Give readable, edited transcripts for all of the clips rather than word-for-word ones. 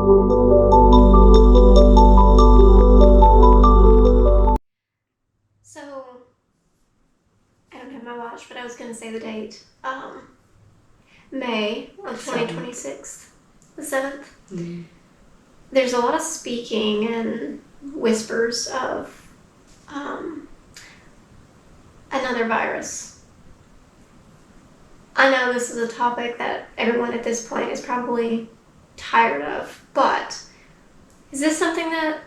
So, I don't have my watch, but I was going to say the date. May of 2026, the 7th. Mm-hmm. There's a lot of speaking and whispers of another virus. I know this is a topic that everyone at this point is probably tired of, but is this something that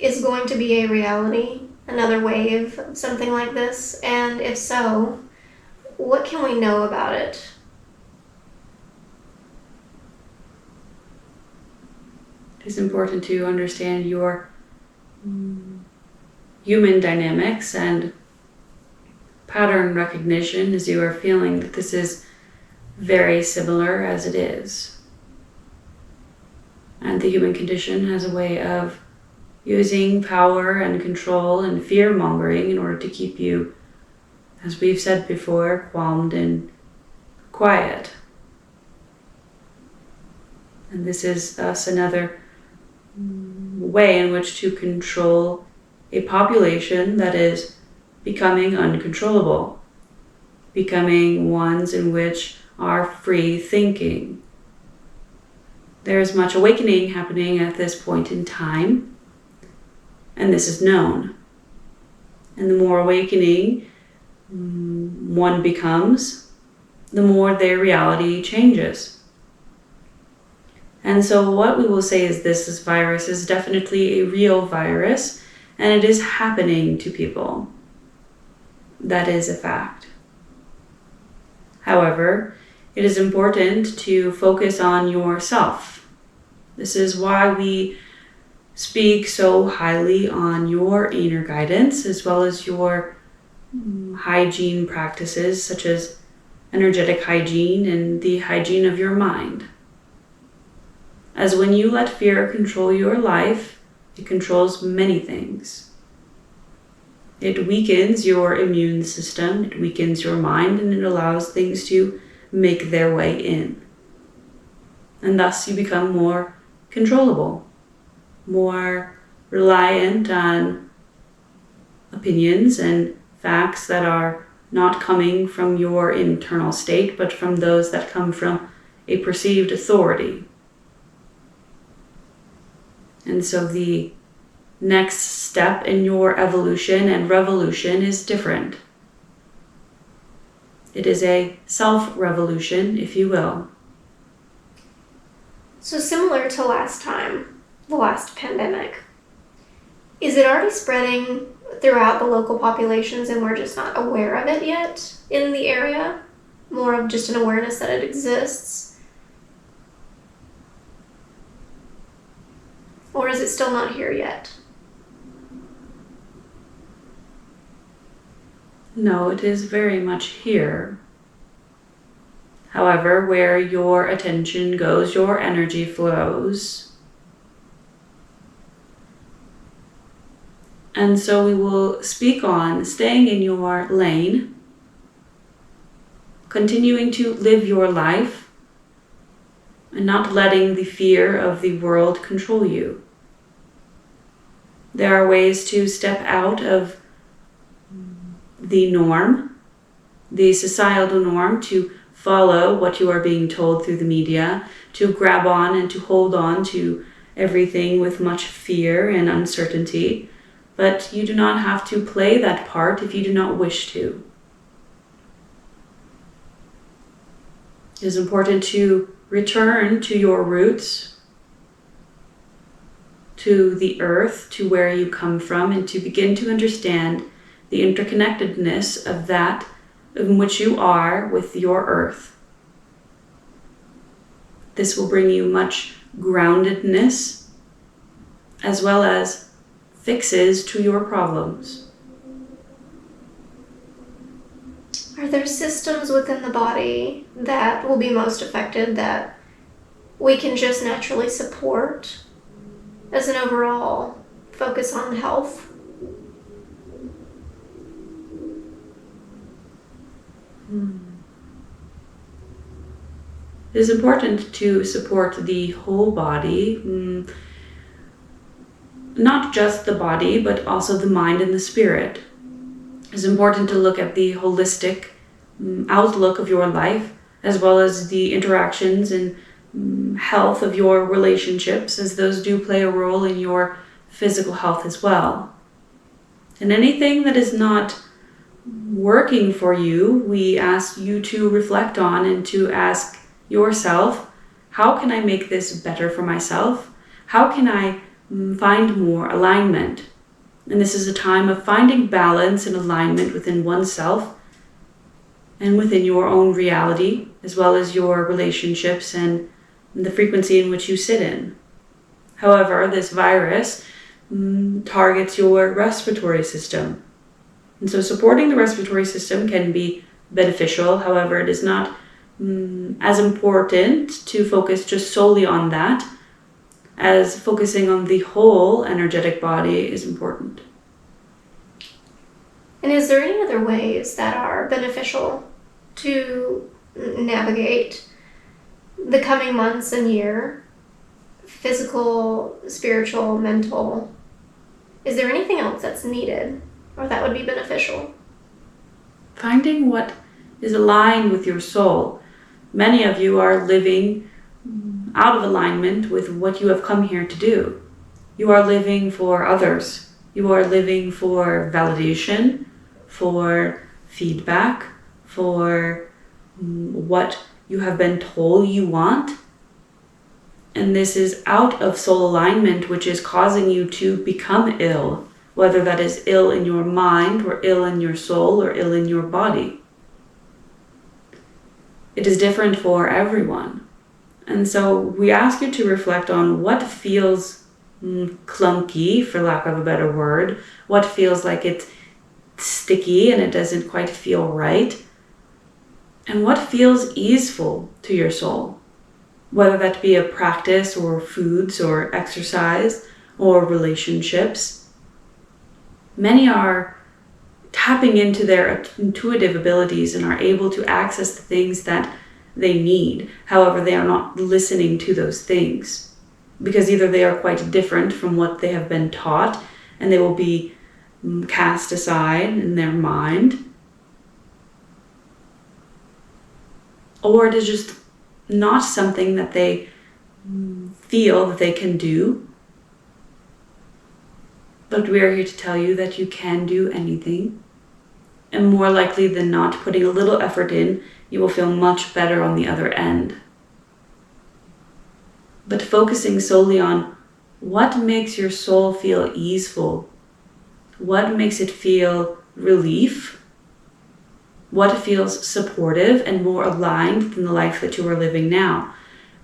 is going to be a reality? Another wave of something like this? And if so, what can we know about it? It's important to understand your human dynamics and pattern recognition as you are feeling that this is very similar as it is. And the human condition has a way of using power and control and fear-mongering in order to keep you, as we've said before, calmed and quiet. And this is thus another way in which to control a population that is becoming uncontrollable, becoming ones in which are free thinking. There is much awakening happening at this point in time, and this is known. And the more awakening one becomes, the more their reality changes. And so what we will say is this virus is definitely a real virus, and it is happening to people. That is a fact. However, it is important to focus on yourself. This is why we speak so highly on your inner guidance, as well as your hygiene practices, such as energetic hygiene and the hygiene of your mind. As when you let fear control your life, it controls many things. It weakens your immune system, it weakens your mind, and it allows things to make their way in. And thus you become more controllable, more reliant on opinions and facts that are not coming from your internal state, but from those that come from a perceived authority. And so the next step in your evolution and revolution is different. It is a self-revolution, if you will. So similar to last time, the last pandemic, is it already spreading throughout the local populations and we're just not aware of it yet in the area? More of just an awareness that it exists? Or is it still not here yet? No, it is very much here. However, where your attention goes, your energy flows. And so we will speak on staying in your lane, continuing to live your life, and not letting the fear of the world control you. There are ways to step out of the norm, the societal norm, to follow what you are being told through the media, to grab on and to hold on to everything with much fear and uncertainty. But you do not have to play that part if you do not wish to. It is important to return to your roots, to the earth, to where you come from, and to begin to understand the interconnectedness of that in which you are with your earth. This will bring you much groundedness, as well as fixes to your problems. Are there systems within the body that will be most affected that we can just naturally support as an overall focus on health? It is important to support the whole body, not just the body, but also the mind and the spirit. It's important to look at the holistic outlook of your life, as well as the interactions and health of your relationships, as those do play a role in your physical health as well. And anything that is not working for you, we ask you to reflect on and to ask yourself, how can I make this better for myself? How can I find more alignment? And this is a time of finding balance and alignment within oneself and within your own reality, as well as your relationships and the frequency in which you sit in. However, this virus targets your respiratory system. And so supporting the respiratory system can be beneficial. However, it is not as important to focus just solely on that, as focusing on the whole energetic body is important. And is there any other ways that are beneficial to navigate the coming months and year? Physical, spiritual, mental. Is there anything else that's needed or that would be beneficial? Finding what is aligned with your soul. Many of you are living out of alignment with what you have come here to do. You are living for others. You are living for validation, for feedback, for what you have been told you want. And this is out of soul alignment, which is causing you to become ill, whether that is ill in your mind or ill in your soul or ill in your body. It is different for everyone. And so we ask you to reflect on what feels clunky, for lack of a better word, what feels like it's sticky and it doesn't quite feel right, and what feels easeful to your soul, whether that be a practice or foods or exercise or relationships. Many are tapping into their intuitive abilities and are able to access the things that they need. However, they are not listening to those things because either they are quite different from what they have been taught and they will be cast aside in their mind, or it is just not something that they feel that they can do. But we are here to tell you that you can do anything. And more likely than not, putting a little effort in, you will feel much better on the other end. But focusing solely on what makes your soul feel easeful, what makes it feel relief, what feels supportive and more aligned than the life that you are living now.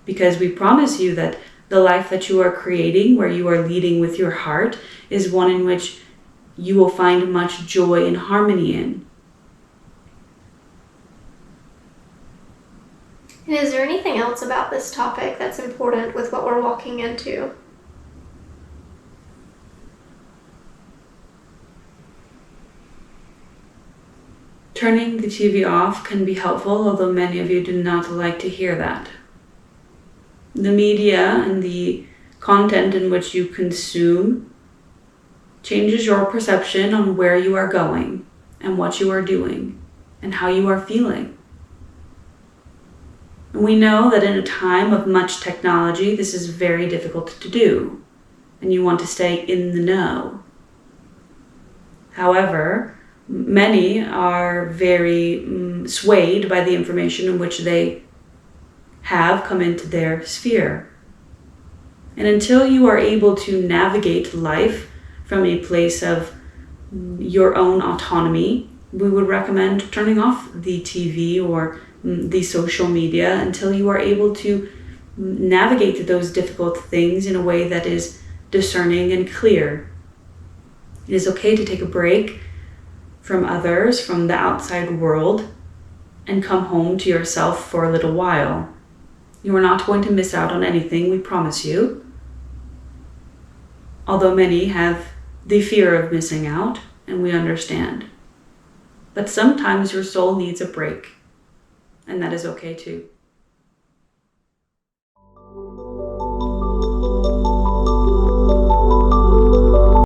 Because we promise you that the life that you are creating, where you are leading with your heart, is one in which you will find much joy and harmony in. And is there anything else about this topic that's important with what we're walking into? Turning the TV off can be helpful, although many of you do not like to hear that. The media and the content in which you consume changes your perception on where you are going and what you are doing and how you are feeling. And we know that in a time of much technology, this is very difficult to do, and you want to stay in the know. However, many are very swayed by the information in which they have come into their sphere. And until you are able to navigate life from a place of your own autonomy, we would recommend turning off the TV or the social media until you are able to navigate those difficult things in a way that is discerning and clear. It is okay to take a break from others, from the outside world, and come home to yourself for a little while. You are not going to miss out on anything, we promise you. Although many have the fear of missing out, and we understand. But sometimes your soul needs a break, and that is okay too.